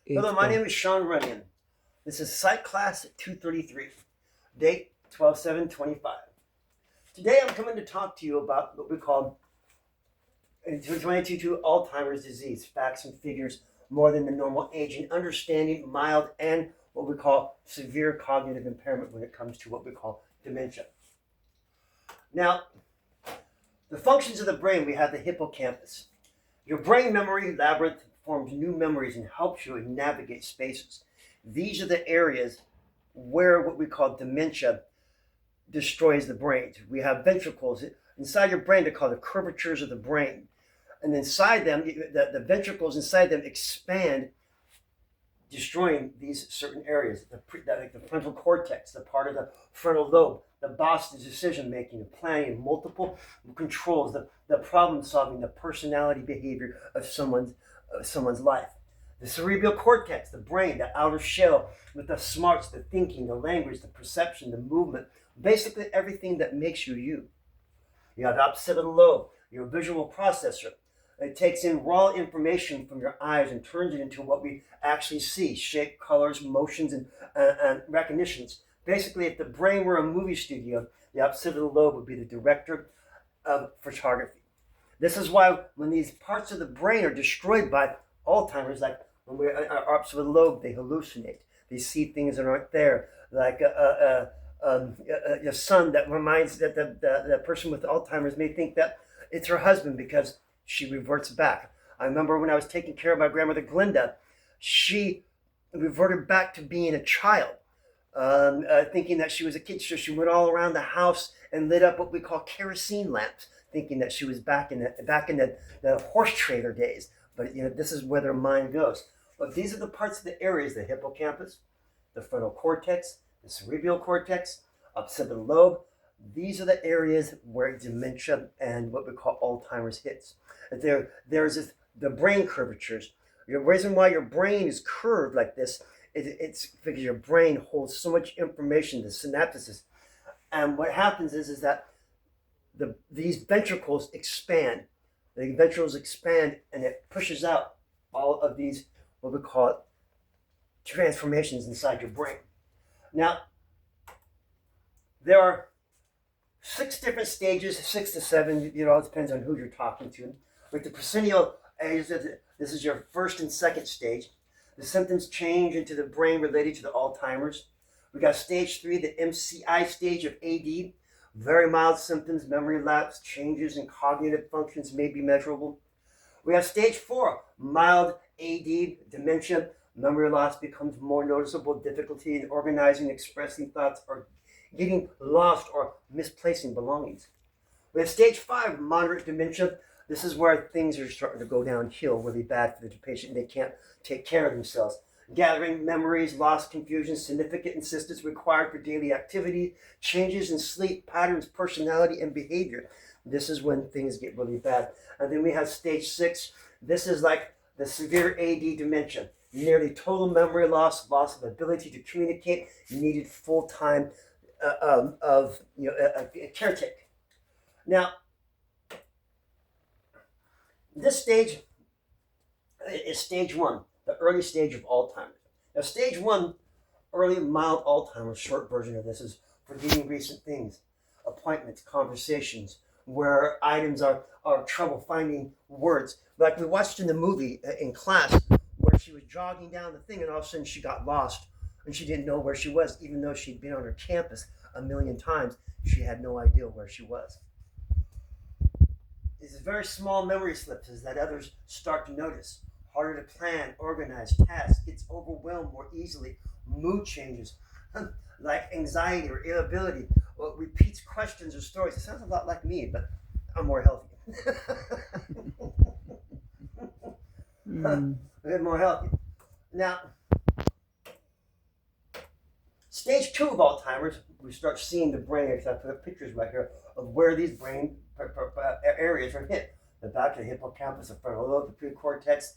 Hello, Eighth my class. name is Sean Runyon. This is Psych Class 233, date 12/7/25. Today I'm coming to talk to you about what we call 2022 Alzheimer's disease, facts and figures more than the normal age, and understanding mild and what we call severe cognitive impairment when it comes to what we call dementia. Now, the functions of the brain, we have the hippocampus. Your brain memory labyrinth forms new memories and helps you navigate spaces. These are the areas where what we call dementia destroys the brain. We have ventricles inside your brain. They're called the curvatures of the brain. And inside them, the ventricles inside them expand, destroying these certain areas. Like the frontal cortex, the part of the frontal lobe, the boss, the decision making, the planning, multiple controls, the problem solving, the personality behavior of someone's life. The cerebral cortex, the brain, the outer shell with the smarts, the thinking, the language, the perception, the movement, basically everything that makes you you. You have the occipital lobe, your visual processor. It takes in raw information from your eyes and turns it into what we actually see: shape, colors, motions, and recognitions. Basically, if the brain were a movie studio, the occipital lobe would be the director of photography. This is why when these parts of the brain are destroyed by Alzheimer's, like when we're our occipital lobe, they hallucinate. They see things that aren't there, like a son that reminds that the person with Alzheimer's may think that it's her husband because she reverts back. I remember when I was taking care of my grandmother Glinda, she reverted back to being a child, thinking that she was a kid. So she went all around the house and lit up what we call kerosene lamps, thinking that she was back in the horse trader days. But this is where their mind goes. But these are the parts of the areas: the hippocampus, the frontal cortex, the cerebral cortex, occipital lobe. These are the areas where dementia and what we call Alzheimer's hits. There's the brain curvatures. The reason why your brain is curved like this it's because your brain holds so much information, the synapses. And what happens is that these ventricles expand. The ventricles expand and it pushes out all of these, what we call it, transformations inside your brain. Now, there are 6 different stages, 6 to 7. It all depends on who you're talking to. With the proscenial, this is your first and second stage. The symptoms change into the brain related to the Alzheimer's. We got stage 3, the MCI stage of AD. Very mild symptoms, memory lapse, changes in cognitive functions may be measurable. We have stage 4, mild AD, dementia. Memory loss becomes more noticeable, difficulty in organizing, expressing thoughts, or getting lost or misplacing belongings. We have stage 5, moderate dementia. This is where things are starting to go downhill really bad for the patient. They can't take care of themselves. Gathering memories, loss, confusion, significant insistence required for daily activity, changes in sleep patterns, personality, and behavior. This is when things get really bad. And then we have stage 6. This is like the severe AD dementia. Nearly total memory loss, loss of ability to communicate, needed full-time caretake. Now, this stage is stage 1, the early stage of Alzheimer's. Now, stage 1, early mild Alzheimer's, short version of this is forgetting recent things, appointments, conversations, where items are trouble finding words. Like we watched in the movie in class, where she was jogging down the thing and all of a sudden she got lost and she didn't know where she was, even though she'd been on her campus a million times. She had no idea where she was. These very small memory slips that others start to notice. Harder to plan, organize, tasks, gets overwhelmed more easily, mood changes, like anxiety or irritability, or repeats questions or stories. It sounds a lot like me, but I'm more healthy. Mm. A bit more healthy. Now, stage 2 of Alzheimer's, we start seeing the brain. I put up pictures right here of where these brain areas are hit. The back of the hippocampus, the frontal lobe, the precortex.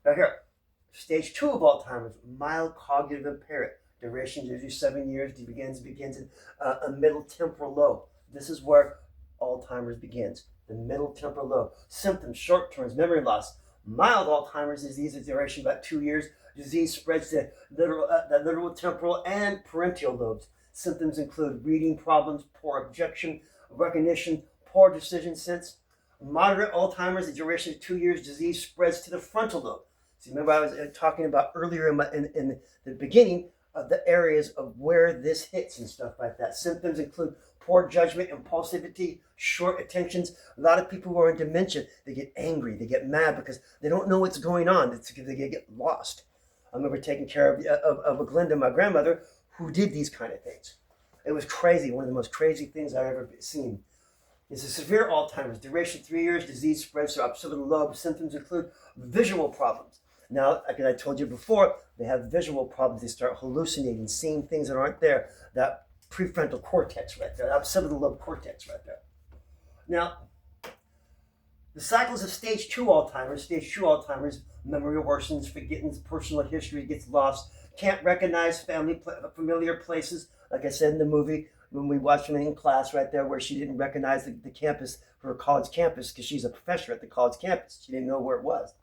Right here, stage 2 of Alzheimer's, mild cognitive impairment. Duration usually 7 years. Begins in a middle temporal lobe. This is where Alzheimer's begins. The middle temporal lobe. Symptoms: short term memory loss, Mild Alzheimer's disease is duration about 2 years. Disease spreads to the literal, temporal, and parental lobes. Symptoms include reading problems, poor objection, recognition, poor decision sense. Moderate Alzheimer's, the duration of 2 years. Disease spreads to the frontal lobe. So remember I was talking about earlier in the beginning of the areas of where this hits and stuff like that. Symptoms include poor judgment, impulsivity, short attentions. A lot of people who are in dementia, they get angry, they get mad because they don't know what's going on. They get lost. I remember taking care of Glenda, my grandmother, who did these kind of things. It was crazy, one of the most crazy things I've ever seen. It's a severe Alzheimer's, duration 3 years, disease spreads to occipital lobe. Symptoms include visual problems. Now, like I told you before, they have visual problems. They start hallucinating, seeing things that aren't there. That prefrontal cortex right there, occipital lobe cortex right there. Now, the cycles of stage 2 Alzheimer's, memory worsens, forgetting personal history gets lost, can't recognize familiar places. Like I said in the movie, when we watched it in class right there, where she didn't recognize the campus, her college campus, because she's a professor at the college campus. She didn't know where it was.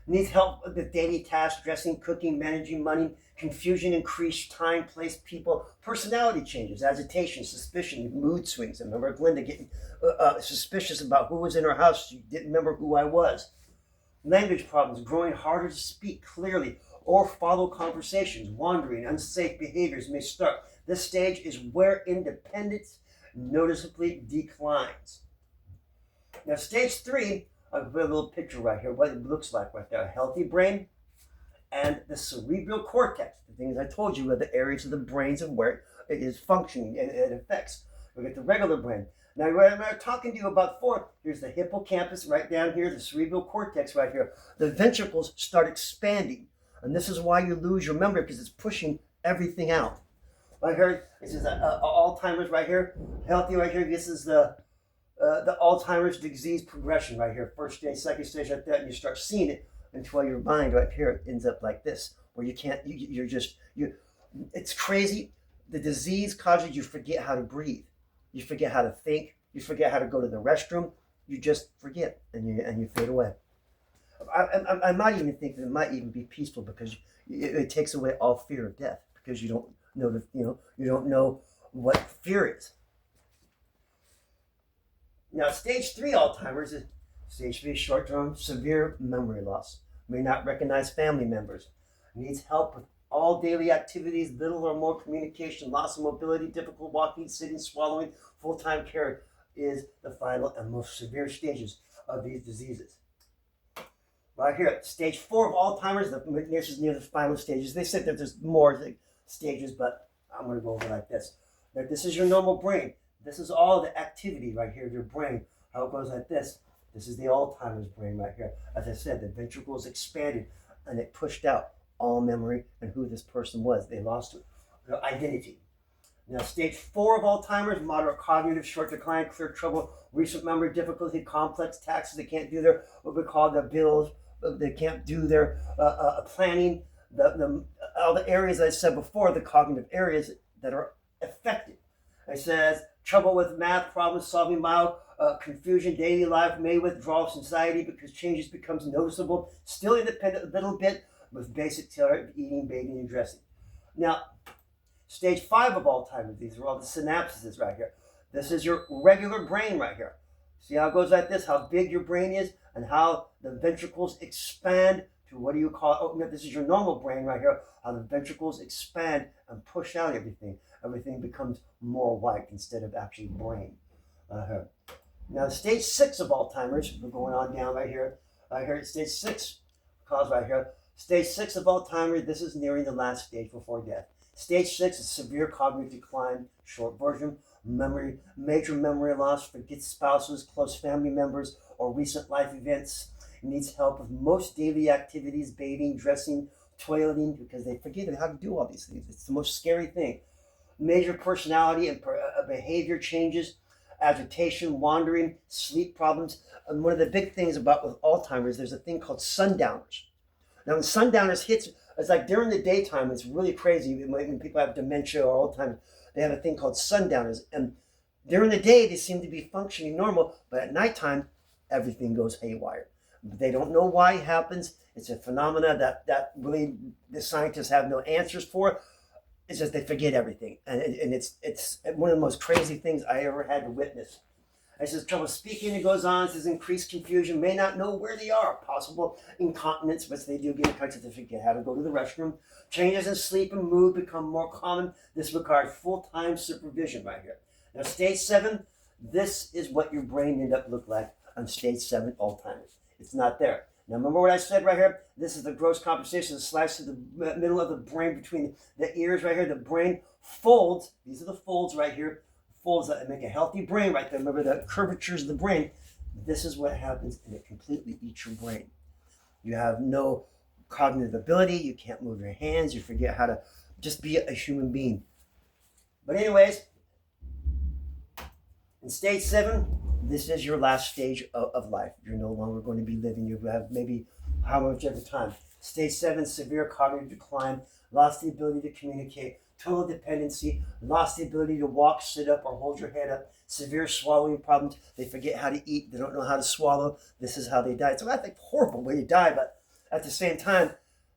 Needs help with daily tasks, dressing, cooking, managing money, confusion, increased time, place, people, personality changes, agitation, suspicion, mood swings. I remember Glenda getting suspicious about who was in her house. She didn't remember who I was. Language problems, growing harder to speak clearly or follow conversations, wandering, unsafe behaviors may start. This stage is where independence noticeably declines. Now, stage 3, I'll put a little picture right here, what it looks like right there. A healthy brain and the cerebral cortex, the things I told you are the areas of the brains and where it is functioning and it affects. We get the regular brain. Now, what I'm talking to you about before, here's the hippocampus right down here, the cerebral cortex right here. The ventricles start expanding, and this is why you lose your memory, because it's pushing everything out. Right here, this is Alzheimer's right here, healthy right here. This is the Alzheimer's disease progression right here, first stage, second stage, like that, and you start seeing it until your mind right here ends up like this, where you can't, it's crazy. The disease causes you to forget how to breathe. You forget how to think. You forget how to go to the restroom. You just forget, and you fade away. I might even think that it might even be peaceful, because it takes away all fear of death, because you don't know you don't know what fear is. Now, stage 3 Alzheimer's is stage 3 short-term severe memory loss. May not recognize family members. Needs help with all daily activities, little or more communication, loss of mobility, difficult walking, sitting, swallowing. Full-time care is the final and most severe stages of these diseases. Right here, stage 4 of Alzheimer's, this is near the final stages. They said that there's more stages, but I'm going to go over like this. Now, this is your normal brain. This is all the activity right here of your brain, how it goes like this. This is the Alzheimer's brain right here. As I said, the ventricles expanded, and it pushed out all memory and who this person was. They lost their identity. Now, stage 4 of Alzheimer's, moderate cognitive, short decline, clear trouble, recent memory difficulty, complex taxes. They can't do their, what we call the bills. They can't do their planning. All the areas I said before, the cognitive areas that are affected. It says trouble with math, problem solving, mild confusion, daily life, may withdraw anxiety because changes becomes noticeable, still independent a little bit with basic eating, bathing, and dressing. Now, stage 5 of Alzheimer's, these are all the synapses right here. This is your regular brain right here. See how it goes like this, how big your brain is, and how the ventricles expand to what do you call, oh, no, this is your normal brain right here, how the ventricles expand and push out everything. Everything becomes more white instead of actually brain. Now, stage 6 of Alzheimer's, we're going on down right here. Stage 6, cause right here. Stage 6 of Alzheimer's, this is nearing the last stage before death. Stage 6 is severe cognitive decline, short version, major memory loss, forgets spouses, close family members, or recent life events. It needs help with most daily activities, bathing, dressing, toileting, because they forget how to do all these things. It's the most scary thing. Major personality and behavior changes, agitation, wandering, sleep problems. And one of the big things about with Alzheimer's, there's a thing called sundowners. Now, when sundowners hits, it's like during the daytime, it's really crazy. When people have dementia or Alzheimer's, they have a thing called sundowners. And during the day, they seem to be functioning normal, but at nighttime, everything goes haywire. They don't know why it happens. It's a phenomena that really the scientists have no answers for. It's just they forget everything, and it's one of the most crazy things I ever had to witness. I says trouble speaking. It goes on. It says increased confusion, may not know where they are. Possible incontinence, which they do get in touch. They forget how to go to the restroom. Changes in sleep and mood become more common. This requires full-time supervision right here. Now, stage 7. This is what your brain ended up look like on stage 7 Alzheimer's. It's not there. Now, remember what I said right here? This is the gross compensation, the slice of the middle of the brain between the ears right here. The brain folds. These are the folds right here. Folds that make a healthy brain right there. Remember the curvatures of the brain. This is what happens, and it completely eats your brain. You have no cognitive ability. You can't move your hands. You forget how to just be a human being. But anyways, in stage 7, this is your last stage of life. You're no longer going to be living. You have maybe how much ever time. Stage 7, severe cognitive decline, lost the ability to communicate, total dependency, lost the ability to walk, sit up, or hold your head up, severe swallowing problems. They forget how to eat. They don't know how to swallow. This is how they die. So I think horrible way to die, but at the same time,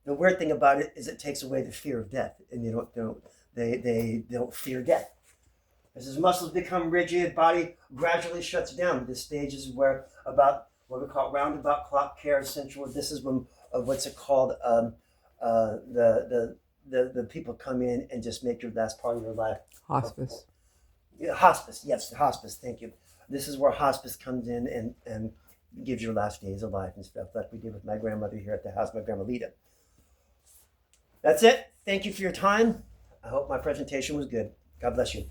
the weird thing about it is it takes away the fear of death, and they don't fear death. As his muscles become rigid, body gradually shuts down. This stage is where about what we call roundabout clock care essential. This is when what's it called? The people come in and just make your last part of your life. Hospice. Yeah, hospice. Yes, hospice. Thank you. This is where hospice comes in and gives your last days of life and stuff, like we did with my grandmother here at the house, my grandma Lita. That's it. Thank you for your time. I hope my presentation was good. God bless you.